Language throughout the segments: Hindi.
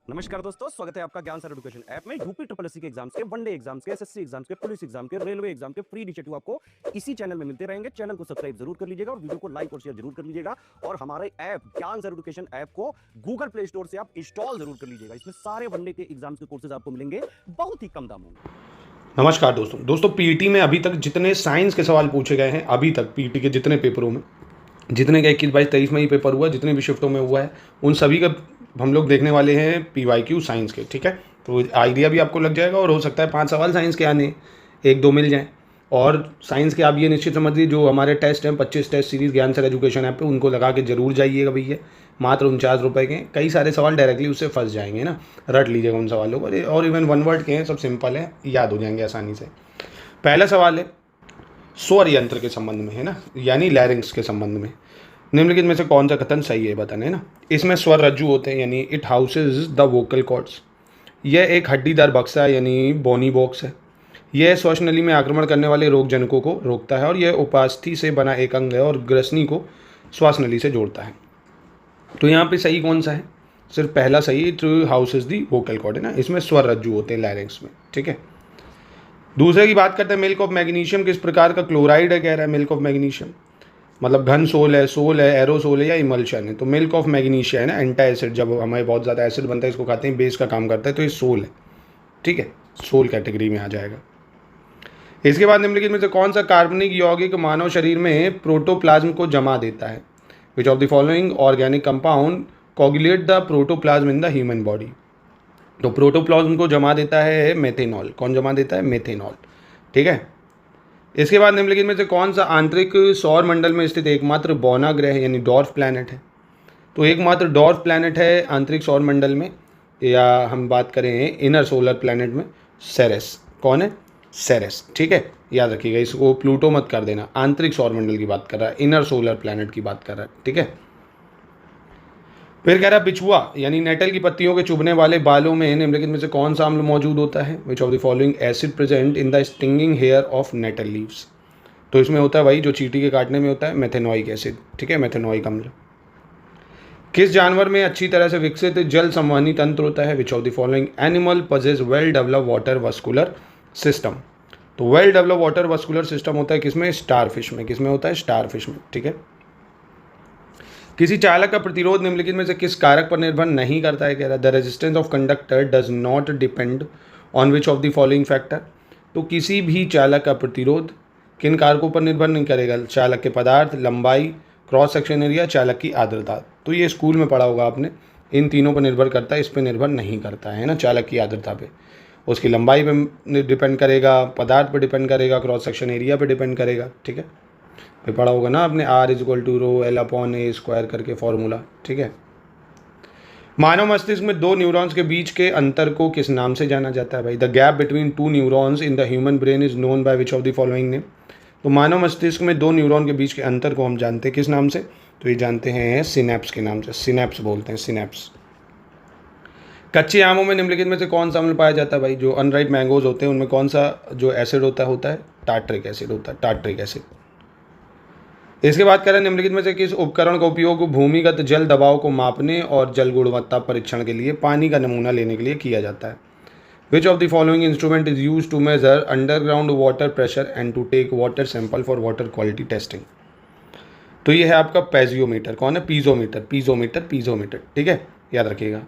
नमस्कार दोस्तों, स्वागत है आपका ज्ञान सर एजुकेशन ऐप में। यूपी ट्रिपल एससी के एग्जाम्स के, वनडे एग्जाम्स के, एसएससी एग्जाम्स के, पुलिस एग्जाम के, रेलवे एग्जाम के फ्री इनिशिएटिव आपको इसी चैनल में मिलते रहेंगे। चैनल को सब्सक्राइब जरूर कर लीजिएगा और वीडियो को लाइक और शेयर जरूर कर लीजिएगा। और हमारे ऐप ज्ञान सर एजुकेशन ऐप को गूगल प्ले स्टोर से आप इंस्टॉल जरूर कर लीजिएगा। इसमें सारे वनडे के एग्जाम्स के कोर्सेज आपको मिलेंगे बहुत ही कम दामों में। नमस्कार दोस्तों पीटी में अभी तक जितने साइंस के सवाल पूछे गए हैं, अभी तक पीटी के जितने पेपरों में, जितने का 21, 22, 23 में ही पेपर हुआ, जितने भी शिफ्टों में हुआ है, उन सभी का हम लोग देखने वाले हैं PYQ साइंस के। ठीक है, तो आइडिया भी आपको लग जाएगा और हो सकता है 5 सवाल साइंस के आने, 1-2 मिल जाएँ। और साइंस के आप ये निश्चित समझ लीजिए, जो हमारे टेस्ट हैं 25 टेस्ट सीरीज़ ज्ञान सर एजुकेशन ऐप पे, उनको लगा के जरूर जाइएगा भैया। मात्र 49 रुपये के कई सारे सवाल डायरेक्टली उससे फंस जाएंगे ना, रट लीजिएगा उन सवालों को। और इवन 1 वर्ड के हैं, सब सिंपल है, याद हो जाएंगे आसानी से। पहला सवाल है स्वर यंत्र के संबंध में, है ना, यानी लैरिंग्स के संबंध में। निम्नलिखित में से कौन सा कथन सही है बताना, है ना। इसमें स्वर रज्जु होते हैं, यानी it houses the vocal cords. यह एक हड्डीदार बक्सा है, यानी बोनी बॉक्स है। यह श्वसनली में आक्रमण करने वाले रोगजनकों को रोकता है और यह उपास्थि से बना एक अंग है और ग्रसनी को श्वासनली से जोड़ता है। तो यहाँ पे सही कौन सा है? सिर्फ पहला सही, it houses the vocal cord, है ना। इसमें स्वर रज्जु होते हैं लैरिंग्स में। ठीक है, दूसरे की बात करते हैं। मिल्क ऑफ मैग्नीशियम किस प्रकार का क्लोराइड है, कह रहा है। मिल्क ऑफ मैग्नीशियम मतलब घन सोल है, एरोसोल है या इमल्शन है। तो मिल्क ऑफ मैग्नीशिया है ना, एंटा एसिड, जब हमें बहुत ज़्यादा एसिड बनता है इसको खाते हैं, बेस का काम करता है, तो ये सोल है। ठीक है, सोल कैटेगरी में आ जाएगा। इसके बाद निम्नलिखित में से कौन सा कार्बनिक यौगिक मानव शरीर में प्रोटोप्लाज्म को जमा देता है? Which of the following organic compound coagulate the protoplasm in the human body? तो प्रोटोप्लाज्म को जमा देता है मेथेनॉल। कौन जमा देता है? मेथेनॉल। ठीक है, इसके बाद निम्नलिखित में से कौन सा आंतरिक सौर मंडल में स्थित एकमात्र बौना ग्रह यानी डॉर्फ प्लैनेट है? तो एकमात्र डॉर्फ प्लैनेट है आंतरिक सौर मंडल में, या हम बात करें इनर सोलर प्लैनेट में, सेरेस। कौन है? सेरेस। ठीक है, याद रखिएगा, इसको प्लूटो मत कर देना। आंतरिक सौर मंडल की बात कर रहा है, इनर सोलर प्लैनेट की बात कर रहा है। ठीक है, फिर कह रहा है बिछुआ यानी नेटल की पत्तियों के चुभने वाले बालों में निम्नलिखित में से कौन सा अम्ल मौजूद होता है? Which of the following acid present in the stinging hair of nettle leaves? तो इसमें होता है भाई, जो चींटी के काटने में होता है, मेथेनोइक एसिड। ठीक है, मेथेनोइक अम्ल। किस जानवर में अच्छी तरह से विकसित जल संवहनी तंत्र होता है? Which of the following animal possess well develop water vascular system? तो well develop water vascular system होता है किसमें? स्टारफिश में। किसमें होता है? स्टारफिश में। ठीक है, किसी चालक का प्रतिरोध निम्नलिखित में से किस कारक पर निर्भर नहीं करता है? कह रहा है the resistance of conductor does not depend on which of the following factor? तो किसी भी चालक का प्रतिरोध किन कारकों पर निर्भर नहीं करेगा? चालक के पदार्थ, लंबाई, क्रॉस सेक्शन एरिया, चालक की आर्द्रता। तो ये स्कूल में पढ़ा होगा आपने, इन तीनों पर निर्भर करता है, इस पर निर्भर नहीं करता है ना, चालक की आर्द्रता पे। उसकी लंबाई पे डिपेंड करेगा, पदार्थ पर डिपेंड करेगा, क्रॉस सेक्शन एरिया पे डिपेंड करेगा। ठीक है, ये पढ़ा होगा ना आपने, R=ρ L/A² करके फॉर्मूला। ठीक है, मानव मस्तिष्क में 2 न्यूरॉन्स के बीच के अंतर को किस नाम से जाना जाता है भाई? The gap between 2 neurons in the human brain is known by which of the following name? तो मानव मस्तिष्क में 2 न्यूरॉन के बीच के अंतर को हम जानते हैं किस नाम से? तो ये जानते हैं सिनेप्स के नाम से। सिनेप्स बोलते हैं, सिनेप्स। कच्चे आमों में निम्नलिखित में से कौन सा अम्ल पाया जाता है भाई? जो अनराइप मैंगोज होते हैं उनमें कौन सा जो एसिड होता है टार्ट्रिक एसिड होता है, टार्ट्रिक एसिड। इसके बाद कह रहे हैं निम्नलिखित में से किस उपकरण का उपयोग भूमिगत जल दबाव को मापने और जल गुणवत्ता परीक्षण के लिए पानी का नमूना लेने के लिए किया जाता है? Which of the following instrument is use to measure underground water pressure and to take water sample for water quality testing? तो ये है आपका पेजियोमीटर। कौन है? पीजोमीटर। ठीक है, याद रखिएगा।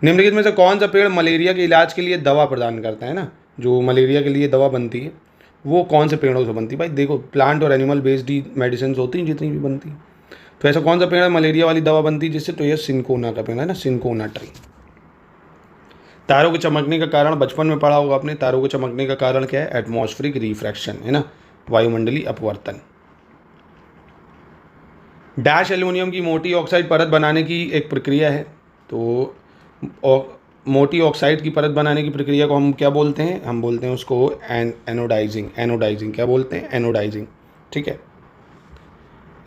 निम्नलिखित में से कौन सा पेड़ मलेरिया के इलाज के लिए दवा प्रदान करता है ना? जो मलेरिया के लिए दवा बनती है वो कौन से पेड़ों से बनती है भाई? देखो, प्लांट और एनिमल बेस्ड ही मेडिसिन होती हैं जितनी भी बनती हैं। तो ऐसा कौन सा पेड़ है मलेरिया वाली दवा बनती है जिससे? तो ये सिंकोना का पेड़ है ना, सिंकोना ट्री। तारों के चमकने का कारण बचपन में पढ़ा होगा आपने। तारों के चमकने का कारण क्या है? एटमॉस्फेरिक रिफ्रैक्शन, है ना, वायुमंडलीय अपवर्तन। डैश एल्यूमिनियम की मोटी ऑक्साइड परत बनाने की एक प्रक्रिया है। तो मोटी ऑक्साइड की परत बनाने की प्रक्रिया को हम क्या बोलते हैं? हम बोलते हैं उसको एनोडाइजिंग। क्या बोलते हैं? एनोडाइजिंग। ठीक है,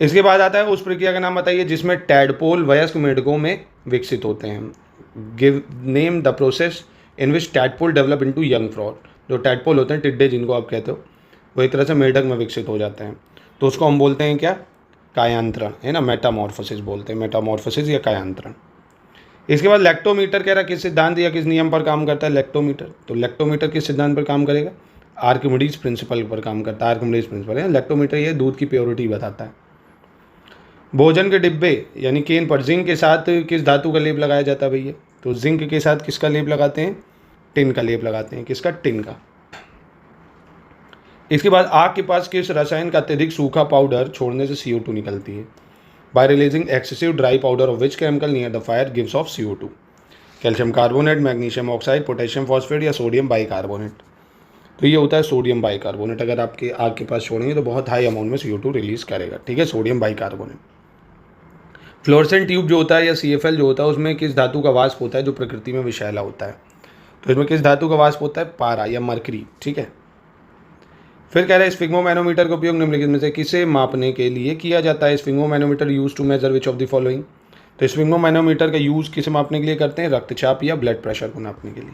इसके बाद आता है उस प्रक्रिया का नाम बताइए जिसमें टैडपोल वयस्क मेढकों में विकसित होते हैं। Give name the process in which tadpole develop into young frog. जो टैडपोल होते हैं, टिड्डे जिनको आप कहते हो, वो एक तरह से मेढक में विकसित हो जाते हैं। तो उसको हम बोलते हैं क्या? कायांतरण, है ना, मेटामॉर्फोसिस बोलते हैं, मेटामॉर्फोसिस या कायांतरण। इसके बाद लैक्टोमीटर कह रहा किस सिद्धांत या किस नियम पर काम करता है लैक्टोमीटर। तो लैक्टोमीटर किस सिद्धांत पर काम करेगा, आर्किमिडीज प्रिंसिपल पर काम करता है। आर्किमिडीज प्रिंसिपल है लैक्टोमीटर, ये दूध की प्योरिटी बताता है। भोजन के डिब्बे यानी केन पर जिंक के साथ किस धातु का लेप लगाया जाता है भैया, तो जिंक के साथ किसका लेप लगाते हैं, टिन का लेप लगाते हैं। किसका, टिन का। इसके बाद आग के पास किस रसायन का अत्यधिक सूखा पाउडर छोड़ने से CO2 निकलती है, bye releasing excessive dry powder of which chemical near the fire gives off CO2, calcium carbonate, magnesium oxide, potassium phosphate या सोडियम बाइकार्बोनेट। तो ये होता है सोडियम बाइकार्बोनेट। अगर आपके आग के पास छोड़ेंगे तो बहुत हाई अमाउंट में CO2 रिलीज करेगा, ठीक है, सोडियम बाइकार्बोनेट। फ्लोरेसेंट ट्यूब जो होता है या CFL जो होता है उसमें किस धातु का वाष्प होता है जो प्रकृति में विषैला होता है, तो इसमें किस धातु का वाष्प होता है, पारा या मरकरी, ठीक है। फिर कह रहा है स्फिग्मोमैनोमीटर का उपयोग निम्नलिखित में से किसे मापने के लिए किया जाता है। Sphygmomanometer use to measure which of the following, तो स्फिग्मोमैनोमीटर का यूज किसे मापने के लिए करते हैं, रक्तचाप या ब्लड प्रेशर को नापने के लिए।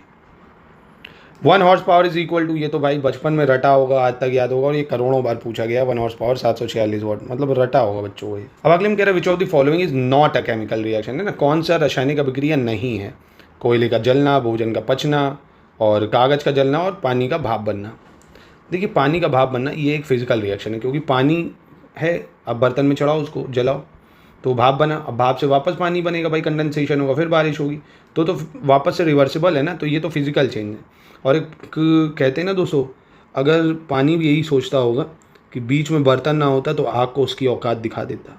1 horse power is equal to, ये तो भाई बचपन में रटा होगा, आज तक याद होगा, और ये करोड़ों बार पूछा गया। 1 हॉर्स पावर 746 वॉट, मतलब रटा होगा बच्चों को ये। अब अगले में कह रहा है which of the following is not a chemical reaction, है ना, कौन सा रासायनिक अभिक्रिया नहीं है। कोयले का जलना, भोजन का पचना, और कागज का जलना, और पानी का भाप बनना। देखिए पानी का भाप बनना ये एक फिजिकल रिएक्शन है, क्योंकि पानी है, अब बर्तन में चढ़ाओ उसको जलाओ तो भाप बना, अब भाप से वापस पानी बनेगा भाई, कंडेंसेशन होगा, फिर बारिश होगी, तो वापस से रिवर्सिबल है ना, तो ये तो फिजिकल चेंज है। और एक कहते हैं ना दोस्तों, अगर पानी भी यही सोचता होगा कि बीच में बर्तन ना होता तो आग को उसकी औकात दिखा देता।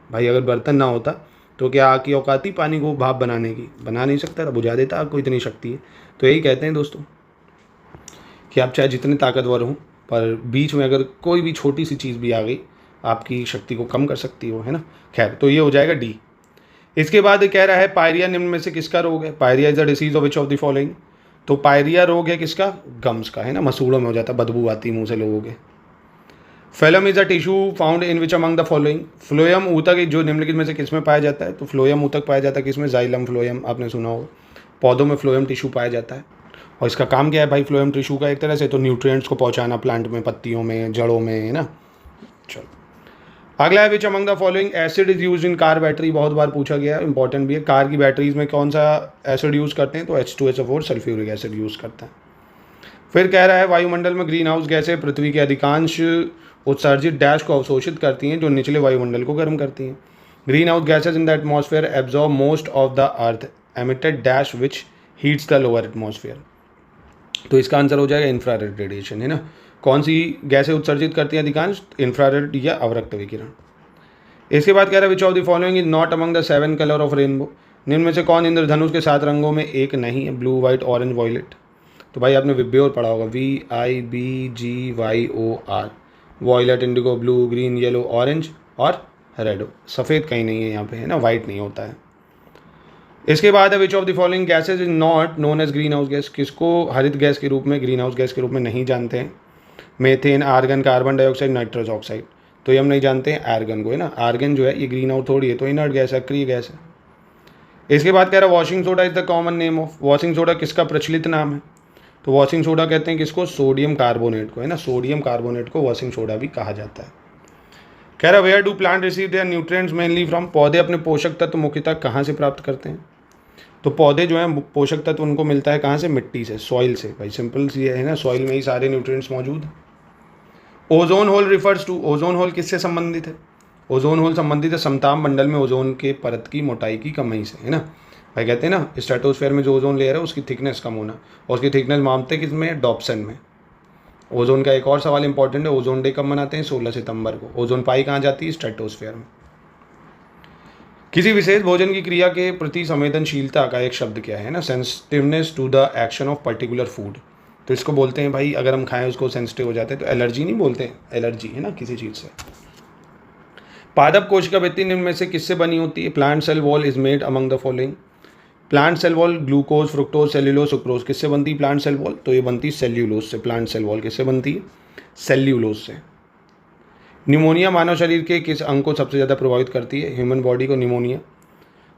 भाई अगर बर्तन ना होता तो क्या आग की औकात थी पानी को भाप बनाने की, बना नहीं सकता था, बुझा देता, आग को इतनी शक्ति है। तो यही कहते हैं दोस्तों कि आप चाहे जितने ताकतवर हों, पर बीच में अगर कोई भी छोटी सी चीज़ भी आ गई आपकी शक्ति को कम कर सकती हो, है ना। खैर, तो ये हो जाएगा डी। इसके बाद कह रहा है पायरिया निम्न में से किसका रोग है। Pyorrhoea is the disease of which of the following, तो पायरिया रोग है किसका, गम्स का, है ना, मसूड़ों में हो जाता, बदबू आती मुंह से लोगों के। Phellem is a tissue found in which among the following, phloem ऊतक जो निम्नलिखित में से किस में पाया जाता है, तो फ्लोयम ऊतक पाया जाता है किसमें, जाइलम फ्लोयम, आपने सुना होगा। पौधों में फ्लोयम टिश्यू पाया जाता है, और इसका काम क्या है भाई फ्लोयम टिश्यू का, एक तरह से तो न्यूट्रिएंट्स को पहुंचाना प्लांट में, पत्तियों में, जड़ों में, है ना। चलो अगला है which among the following acid is use in car battery, बहुत बार पूछा गया है, इंपॉर्टेंट भी है। कार की बैटरीज में कौन सा एसिड यूज़ करते हैं, तो H2SO4 सल्फ्यूरिक एसिड यूज़ करता है। फिर कह रहा है वायुमंडल में ग्रीन हाउस गैसें पृथ्वी के अधिकांश उत्सर्जित डैश को अवशोषित करती हैं जो निचले वायुमंडल को गर्म करती हैं। Green house gases in the atmosphere absorb most of the earth emitted dash which heats the lower atmosphere, तो इसका आंसर हो जाएगा इंफ्रारेड रेडिएशन, है ना। कौन सी गैसें उत्सर्जित करती हैं अधिकांश, इंफ्रारेड या अवरक्त विकिरण। इसके बाद कह रहा है which of the following is not among the 7 colour of rainbow, निम्न में से कौन इंद्रधनुष के 7 रंगों में एक नहीं है, ब्लू, वाइट, ऑरेंज, वॉयलेट। तो भाई आपने विब्योर पढ़ा होगा, VIBGYOR, violet, indigo, blue, green, yellow, orange और रेड। सफ़ेद कहीं नहीं है यहाँ पे, है ना, वाइट नहीं होता है। इसके बाद है which of the following gases is not known as green house gas, किसको हरित गैस के रूप में, ग्रीन हाउस गैस के रूप में नहीं जानते हैं। Methane, argon, carbon dioxide, nitrous oxide, तो ये हम नहीं जानते हैं आर्गन को, है ना। आर्गन जो है ये ग्रीन हाउस थोड़ी है, तो इनर्ट गैस है, अक्रिय गैस है। इसके बाद कह रहा है washing soda is the common name of, washing soda किसका प्रचलित नाम है, तो वॉशिंग सोडा कहते हैं किसको, सोडियम कार्बोनेट को, है ना। सोडियम कार्बोनेट को वॉशिंग सोडा भी कहा जाता है। कह रहा है where do plant receive their nutrients mainly from, पौधे अपने पोषक तत्व मुख्यतः कहाँ से प्राप्त करते हैं, तो पौधे जो हैं पोषक तत्व उनको मिलता है कहाँ से, मिट्टी से, सॉइल से। भाई सिंपल सी है ना, सॉइल में ही सारे न्यूट्रिएंट्स मौजूद हैं। Ozone hole refers to, ozone hole किससे संबंधित है, ओजोन होल संबंधित है समताप मंडल में ओजोन के परत की मोटाई की कमी से, है ना। भाई कहते हैं ना स्ट्रेटोस्फेयर में जो ओजोन लेयर है उसकी थिकनेस कम होना, और उसकी थिकनेस मापते किस में, डॉप्सन में। ओजोन का एक और सवाल इंपॉर्टेंट है, ओजोन डे कब मनाते हैं, 16 सितंबर को। ओजोन पाई कहाँ जाती है, स्ट्रेटोस्फेयर में। किसी विशेष भोजन की क्रिया के प्रति संवेदनशीलता का एक शब्द क्या है ना, sensitiveness to the action of particular food, तो इसको बोलते हैं भाई अगर हम खाएं उसको सेंसिटिव हो जाते हैं, तो एलर्जी नहीं बोलते हैं, एलर्जी, है ना, किसी चीज़ से। पादप कोशिका भित्ति निम्न में से किससे बनी होती है, plant cell wall is made among the following, plant cell wall glucose, fructose, cellulose, sucrose, किससे बनती है प्लांट सेल वॉल, तो ये बनती है सेल्यूलोज से। प्लांट सेल वॉल किससे बनती है, सेल्यूलोज से। निमोनिया मानव शरीर के किस अंग को सबसे ज़्यादा प्रभावित करती है, ह्यूमन बॉडी को pneumonia,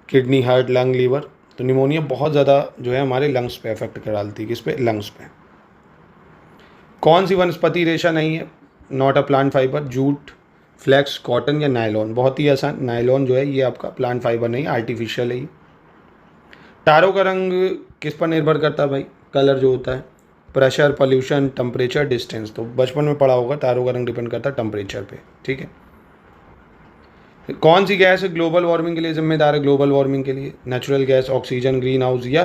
kidney, heart, lung, liver, तो निमोनिया बहुत ज़्यादा जो है हमारे लंग्स पे इफेक्ट कर डालती है, किस पे, लंग्स पे। कौन सी वनस्पति रेशा नहीं है, not a plant fibre, jute, flax, cotton या नायलॉन। बहुत ही आसान, नायलॉन जो है ये आपका प्लांट फाइबर नहीं, आर्टिफिशियल है। तारों का रंग किस पर निर्भर करता है भाई? कलर जो होता है, प्रेशर, पॉल्यूशन, टेम्परेचर, डिस्टेंस। तो बचपन में पढ़ा होगा तारों का रंग डिपेंड करता है टेम्परेचर पे, ठीक है। कौन सी गैस ग्लोबल वार्मिंग के लिए जिम्मेदार है? ग्लोबल वार्मिंग के लिए natural gas, oxygen, green house या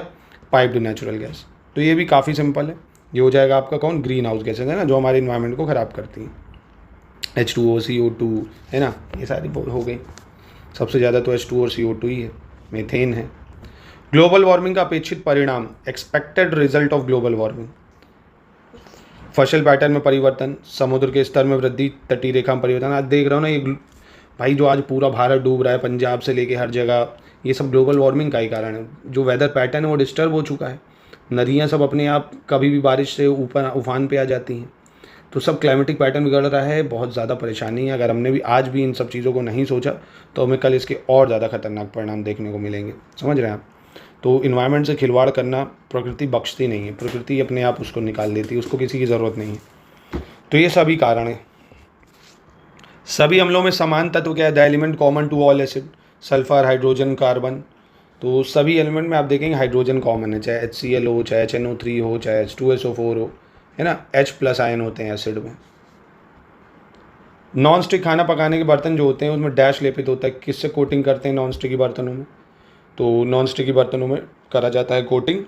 पाइप्ड नेचुरल गैस? तो ये भी काफ़ी सिंपल है, ये हो जाएगा आपका कौन? ग्रीन हाउस गैसेज है ना, जो हमारे इन्वायरमेंट को ख़राब करती हैं। H2O, CO2 है ना, ये सारी हो गई। सबसे ज़्यादा तो H2 और CO2 ही है, मीथेन है। ग्लोबल वार्मिंग का अपेक्षित परिणाम, expected result of global warming. फसल पैटर्न में परिवर्तन, समुद्र के स्तर में वृद्धि, तटीय रेखा में परिवर्तन। आज देख रहा हूँ ना ये भाई, जो आज पूरा भारत डूब रहा है, पंजाब से लेके हर जगह, ये सब ग्लोबल वार्मिंग का ही कारण है। जो वेदर पैटर्न है वो डिस्टर्ब हो चुका है, नदियाँ सब अपने आप कभी भी बारिश से ऊपर उफान पे आ जाती हैं, तो सब क्लाइमेटिक पैटर्न बिगड़ रहा है, बहुत ज़्यादा परेशानी है। अगर हमने भी आज भी इन सब चीज़ों को नहीं सोचा तो हमें कल इसके और ज़्यादा खतरनाक परिणाम देखने को मिलेंगे, समझ रहे हैं आप। तो इन्वायरमेंट से खिलवाड़ करना, प्रकृति बख्शती नहीं है, प्रकृति अपने आप उसको निकाल देती है, उसको किसी की ज़रूरत नहीं है। तो ये सभी कारण हैं। सभी अम्लों में समान तत्व क्या है? The element common to all acid, sulphur, hydrogen, carbon. तो सभी एलिमेंट में आप देखेंगे हाइड्रोजन कॉमन है, चाहे HCl हो, चाहे HNO3 हो, चाहे H2SO4 हो, है ना। H+ आयन होते हैं एसिड में। नॉन स्टिक खाना पकाने के बर्तन जो होते हैं उसमें डैश लेपित होता है, किससे कोटिंग करते हैं नॉन स्टिकी बर्तनों में? तो नॉन स्टिकी बर्तनों में करा जाता है कोटिंग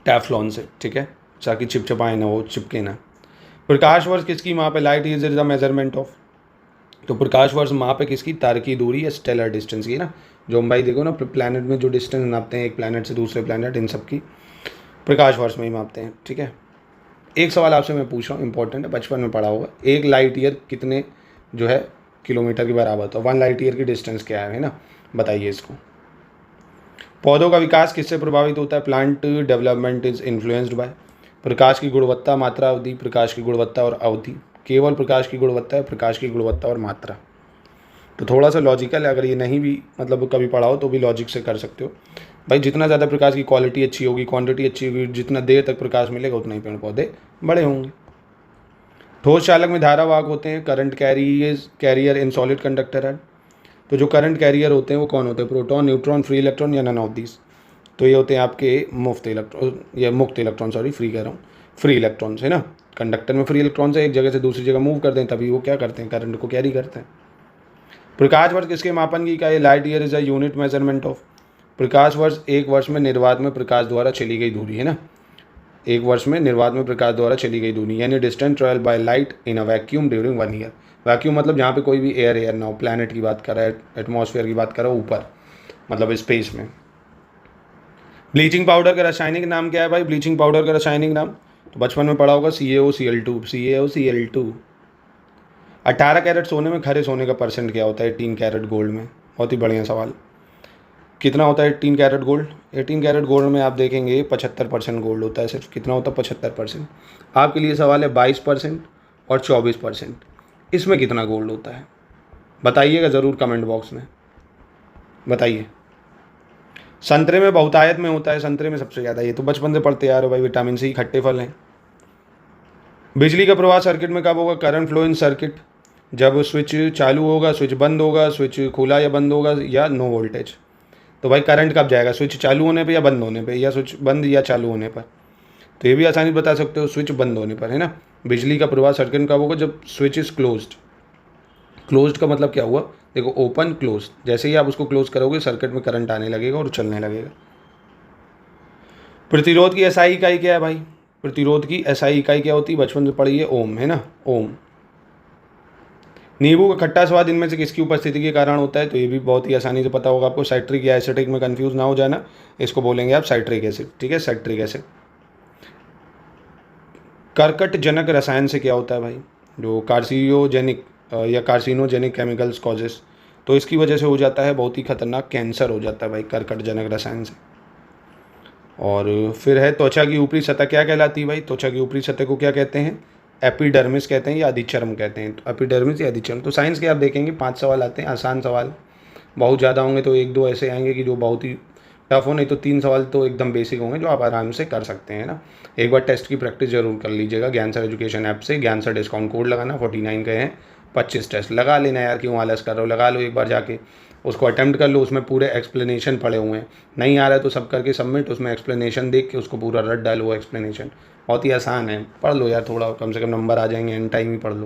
टेफ्लॉन से, ठीक है, ताकि चिपचिपाए ना, वो चिपके ना। प्रकाश वर्ष किसकी माप है? Light is the measurement of. तो प्रकाश वर्ष माप है किसकी? तारकीय दूरी या स्टेलर डिस्टेंस की ना। जो हम भाई देखो ना प्लैनेट में जो डिस्टेंस नापते हैं एक प्लैनेट से दूसरे प्लैनेट, इन सब की प्रकाश वर्ष में ही मापते हैं, ठीक है। एक सवाल आपसे मैं पूछ रहा हूँ, इंपॉर्टेंट है, बचपन में पढ़ा होगा। 1 लाइट ईयर कितने जो है किलोमीटर के बराबर? तो 1 लाइट ईयर की डिस्टेंस क्या है ना, बताइए इसको। पौधों का विकास किससे प्रभावित होता है? Plant development is influenced by. प्रकाश की गुणवत्ता, मात्रा, अवधि। प्रकाश की गुणवत्ता और अवधि, केवल प्रकाश की गुणवत्ता है, प्रकाश की गुणवत्ता और मात्रा। तो थोड़ा सा लॉजिकल है, अगर ये नहीं भी मतलब कभी पढ़ा हो तो भी लॉजिक से कर सकते हो भाई। जितना ज़्यादा प्रकाश की क्वालिटी अच्छी होगी, क्वांटिटी अच्छी होगी, जितना देर तक प्रकाश मिलेगा उतना ही पेड़ पौधे बड़े होंगे। ठोस चालक में धारावाहक होते हैं, current carrier in solid conductor है। तो जो करंट कैरियर होते हैं वो कौन होते हैं? प्रोटॉन, न्यूट्रॉन, फ्री इलेक्ट्रॉन या नन ऑफ दीज। तो ये होते हैं आपके मुफ्त इलेक्ट्रॉन, सॉरी फ्री कह रहा हूँ, फ्री इलेक्ट्रॉन्स है ना। कंडक्टर में फ्री इलेक्ट्रॉन से एक जगह से दूसरी जगह मूव करते हैं, तभी वो क्या करते हैं? करंट को कैरी करते हैं। प्रकाश वर्ष किसके मापन की इकाई? Light year is a unit measurement of. प्रकाश वर्ष एक वर्ष में निर्वात में प्रकाश द्वारा चली गई दूरी है ना, एक वर्ष में निर्वात में प्रकाश द्वारा चली गई दूरी, यानी distance travel by light in a vacuum during 1 year. Vacuum मतलब जहाँ पे कोई भी एयर ना हो, प्लैनेट की बात कर रहा है, एटमॉस्फेयर की बात कर रहा है, ऊपर मतलब स्पेस में। ब्लीचिंग पाउडर का रासायनिक नाम क्या है भाई? ब्लीचिंग पाउडर का रासायनिक नाम तो बचपन में पढ़ा होगा, CaOCl2। 18 कैरेट सोने में खरे सोने का परसेंट क्या होता है 18 कैरेट गोल्ड में? बहुत ही बढ़िया सवाल। कितना होता है 18 कैरेट गोल्ड? 18 कैरेट गोल्ड में आप देखेंगे 75% गोल्ड होता है सिर्फ। कितना होता है? 75%। आपके लिए सवाल है 22% और 24%, इसमें कितना गोल्ड होता है? बताइएगा ज़रूर कमेंट बॉक्स में, बताइए। संतरे में बहुतायत में होता है, संतरे में सबसे ज़्यादा, ये तो बचपन से पढ़ते आ रहे हो भाई, विटामिन सी खट्टे फल हैं। बिजली का प्रवाह सर्किट में कब होगा? करंट फ्लो इन सर्किट, जब स्विच चालू होगा, स्विच बंद होगा, स्विच खुला या बंद होगा, या नो वोल्टेज। तो भाई करंट कब जाएगा? स्विच चालू होने पे या बंद होने पे, या स्विच बंद या चालू होने पर? तो ये भी आसानी बता सकते हो, स्विच बंद होने पर, है ना। बिजली का प्रवाह सर्किट कब होगा? जब स्विच इज क्लोज्ड। क्लोज्ड का मतलब क्या हुआ? देखो ओपन क्लोज, जैसे ही आप उसको क्लोज करोगे सर्किट में करंट आने लगेगा और चलने लगेगा। प्रतिरोध की SI इकाई क्या है भाई? प्रतिरोध की SI इकाई क्या होती है? बचपन से पढ़ी है, ओम, है ना, ओम। नींबू का खट्टा स्वाद इनमें से किसकी उपस्थिति के कारण होता है? तो ये भी बहुत ही आसानी से पता होगा आपको, साइट्रिक या एसिडिक में कंफ्यूज ना हो जाना, इसको बोलेंगे आप साइट्रिक एसिड, ठीक है, साइट्रिक एसिड। कर्कट जनक रसायन से क्या होता है भाई? जो कार्सियोजेनिक या कार्सिनोजेनिक केमिकल्स कॉजेस, तो इसकी वजह से हो जाता है बहुत ही खतरनाक कैंसर हो जाता है भाई, कर्कट जनक रसायन से। और फिर है त्वचा की ऊपरी सतह क्या कहलाती है भाई? त्वचा की ऊपरी सतह को क्या कहते हैं? एपिडर्मिस कहते हैं या अधिचर्म कहते हैं? तो एपिडर्मिस या अधिचर्म। तो साइंस के आप देखेंगे 5 सवाल आते हैं, आसान सवाल, बहुत ज़्यादा होंगे तो 1-2 ऐसे आएंगे कि जो बहुत ही टफ हो, नहीं तो 3 सवाल तो एकदम बेसिक होंगे जो आप आराम से कर सकते हैं ना। एक बार टेस्ट की प्रैक्टिस जरूर कर लीजिएगा, ज्ञान सर एजुकेशन ऐप से, ज्ञान सर डिस्काउंट कोड लगाना, 49 के हैं 25 टेस्ट लगा लेना यार, क्यों आलस कर रहे हो, लगा लो एक बार जाके। उसको अटेम्प्ट कर लो, उसमें पूरे एक्सप्लेनेशन पड़े हुए हैं। नहीं आ रहा है तो सब करके सबमिट, उसमें एक्सप्लेनेशन देख के उसको पूरा रट डालो। वो एक्सप्लेनेशन बहुत ही आसान है, पढ़ लो यार थोड़ा, कम से कम नंबर आ जाएंगे, एन टाइम ही पढ़ लो।